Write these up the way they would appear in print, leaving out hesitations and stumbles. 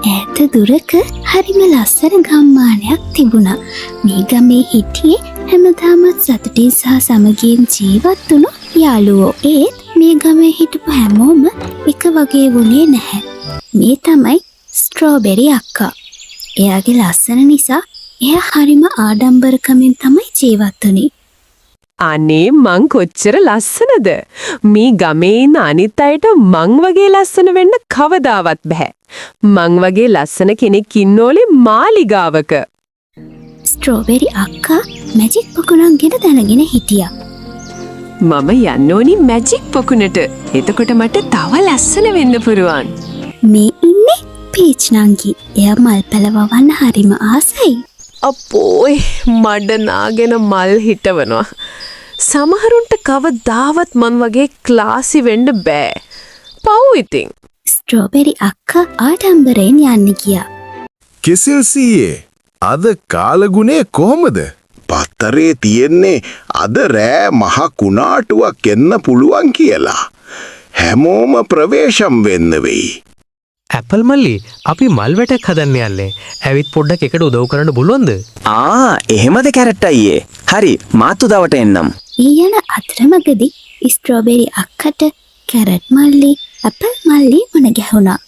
ඈත දුරක හරිම ලස්සන ගම්මානයක් තිබුණා. මේ ගමේ හිටියේ හැමදාමත් සතුටින් සහ සමගියෙන් ජීවත් වුණු යාළුවෝ. ඒත් මේ ගමේ හිටපු හැමෝම එක වගේ වුණේ නැහැ. මේ තමයි ස්ට්‍රෝබෙරි අක්කා. එයාගේ ලස්සන නිසා එයා හරිම ආඩම්බරකමින් තමයි ජීවත් වුනේ. අනේ මං කොච්චර ලස්සනද? මේ ගමේ ඉන්න අනිත් අයට මං වගේ ලස්සන වෙන්න කවදාවත් බෑ. මං වගේ ලස්සන කෙනෙක් ඉන්නෝලේ මාලිගාවක. ස්ට්‍රෝබෙරි අක්කා මැජික් පොකුණක් ගැන දැනගෙන හිටියා. මම යන්න ඕනි මැජික් පොකුණට. එතකොට මට තව ලස්සන වෙන්න පුරුවන්. මේ ඉන්නේ පීච් නංගි. එයා මල් පැලවවන්න හරිම ආසයි. අපෝයි මඩ නාගෙන මල් හිටවනවා. සමහරුන්ට කවදාවත් මන් වගේ ක්ලාසි වෙන්න බෑ. පව් ඉතින්. ස්ට්‍රෝබෙරි අක්කා ආඩම්බරයෙන් යන්න ගියා. කෙසෙල් සීයේ අද කාලගුණේ කොහොමද? පත්තරේ තියෙන්නේ අද රෑ මහ කුණාටුවක් එන්න පුළුවන් කියලා. හැමෝම ප්‍රවේශම් වෙන්න වෙයි. ඇපල් මල්ලි අපි මල් වැටක් හදන්න යන්නේ. ඇවිත් පොඩ්ඩක් එකට උදව් කරන්න පුළුවන්ද? එහෙමද කැරට් අයියේ. හරි මාත් උදවට එන්නම්. ඒ යන අතරමඟදී ස්ට්‍රෝබෙරි අක්කට කැරට් මල්ලි ඇපල් මල්ලි මුණ ගැහුණා.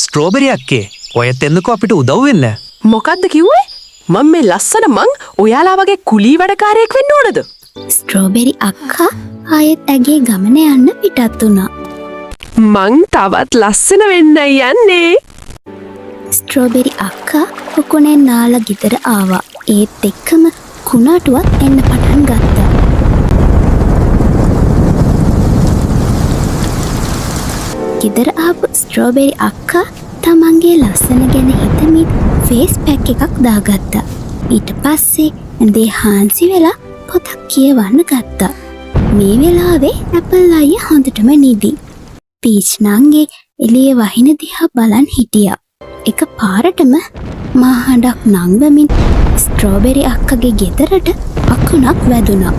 ස්ට්‍රෝබෙරි අක්කේ ඔයත් එන්නකෝ අපිට උදව් වෙන්න. මොකද්ද කිව්වේ? මම මේ ලස්සන මං ඔයාලා වගේ කුලී වැඩකාරයෙක් වෙන්න ඕනද? ස්ට්‍රෝබෙරි අක්කා ආයෙත් ඇගේ ගමන යන්න පිටත් වුණා. මං තවත් ලස්සන වෙන්නයි යන්නේ. ස්ට්‍රෝබෙරි අක්කා පොකුණෙන් නාලා ගෙදර ආවා. ඒත් එක්කම කුණාටුවක් එන්න පටන් ගත්තා. ගෙදර ආපු ස්ට්‍රෝබෙරි අක්කා තමන්ගේ ලස්සන ගැන හිතමින් ෆේස් පැක් එකක් දාගත්තා. ඊට පස්සේ ඇඳේ හාන්සි වෙලා පොතක් කියවන්න ගත්තා. මේ වෙලාවේ ඇපල් අයියා හොඳටම නිදි. පීච් නංගේ එළිය වහින දිහා බලන් හිටියා. එක පාරටම මහඬක් නංවමින් ස්ට්‍රෝබෙරි අක්කගේ ගෙදරට අකුණක් වැදුනා.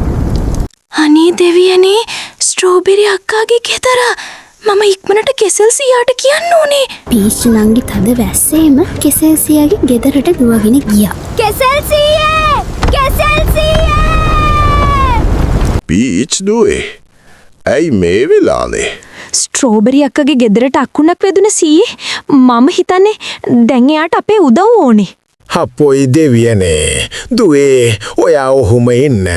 අනේ දෙවියනේ ස්ට්‍රෝබෙරි අක්කාගේ ගෙදර. මම ඉක්මනට කෙසෙල්සියාට කියන්න ඕනේ. පීච් නංගි තද වැස්සේම කෙසෙල්සියාගේ ගෙදරට දුවගෙන ගියා. කෙසෙල්සියේ! කෙසෙල්සියේ! පීච් දුවේ. ඇයි මේ වෙලානේ? ස්ට්‍රෝබෙරි අක්කගේ ගෙදරට අකුණක් වැදුන සීයේ. මම හිතන්නේ දැන් එයාට අපේ උදව් ඕනේ. හපොයි දෙවියනේ. දුවේ ඔයා ඔහුම ඉන්න.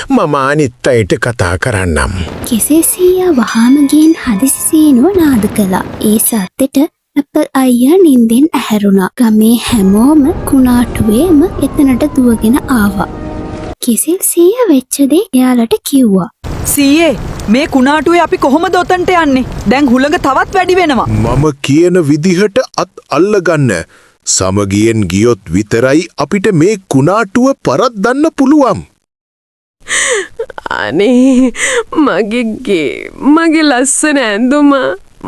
මම අනිත් අයට කතා කරන්නම්. කෙසෙල්සියා වහාම ගින් හදිසි සීනුව නාද කළා. ඒ සද්දෙට ඇපල් අයියා නින්දෙන් ඇහැරුණා. ගමේ හැමෝම කුණාටුවේම එතනට දුවගෙන ආවා. කෙසෙල්සියා වෙච්ච දේ එයාලට කිව්වා. සීයේ මේ කුණාටුවේ අපි කොහොමද ඔතන්ට යන්නේ? දැන් හුළඟ තවත් වැඩි වෙනවා. මම කියන විදිහට අත් අල්ලගන්න. සමගියෙන් ගියොත් විතරයි අපිට මේ කුණාටුව පරද්දන්න පුළුවන්. අනේ මගේ ලස්සන ඇඳුම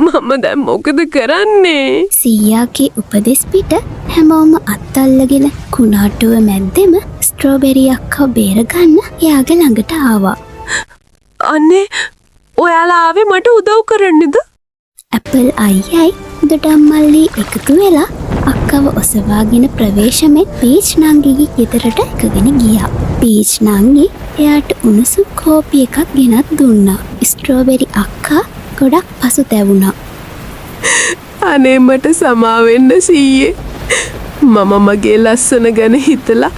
මම දැන් මොකද කරන්නේ? සීයාගේ උපදෙස් පිට හැමෝම අත් අල්ලගෙන කුණාටුව මැද්දෙම ස්ට්‍රෝබෙරි අක්කා බේරගන්න එයාගේ ළඟට ආවා. අනේ ඔයාලා ආවේ මට උදව් කරන්නද? ඇපල් අයියයි දොඩම් මල්ලි එකතු වෙලා අක්කව ඔසවාගෙන ප්‍රවේශමෙන් පීච් නංගිගේ ගෙදරට එකගෙන ගියා. පීච් නංගි එයාට උණුසුම් කෝපි එකක් ගෙනත් දුන්නා. ස්ට්‍රෝබෙරි අක්කා ගොඩක් පසුතැවුණා. අනේ මට සමා වෙන්න සීයේ. මම මගේ ලස්සන ගැන හිතලා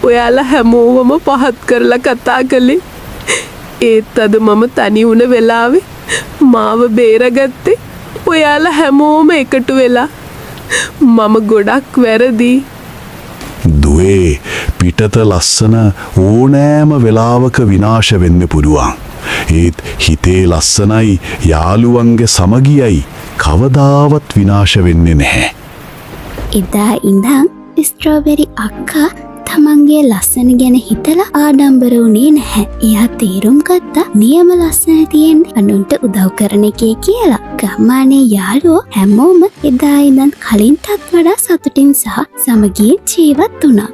ඔයාලා හැමෝවම පහත් කරලා කතා කළේ. ඒත් අද මම තනි වුණ වෙලාවේ මාව බේරගත්තේ ඔයාලා හැමෝම එකතු වෙලා. මම ගොඩක් වැරදි. දුවේ පිටත ලස්සන ඕනෑම වෙලාවක විනාශ වෙන්න පුළුවන්. ඒත් හිතේ ලස්සනයි යාළුවන්ගේ සමගියයි කවදාවත් විනාශ වෙන්නේ නැහැ. එදා ඉඳන් ස්ට්‍රෝබෙරි අක්කා තමන්ගේ ලස්සන ගැන හිතලා ආඩම්බර වුණේ නැහැ. එයා තේරුම් ගත්තා නියම ලස්සන තියෙන්නේ අනුන්ට උදව් කරන එකේ කියලා. ගම්මානේ යාළුවෝ හැමෝම එදා ඉඳන් කලින්ටත් වඩා සතුටින් සහ සමගියෙන් ජීවත් වුණා.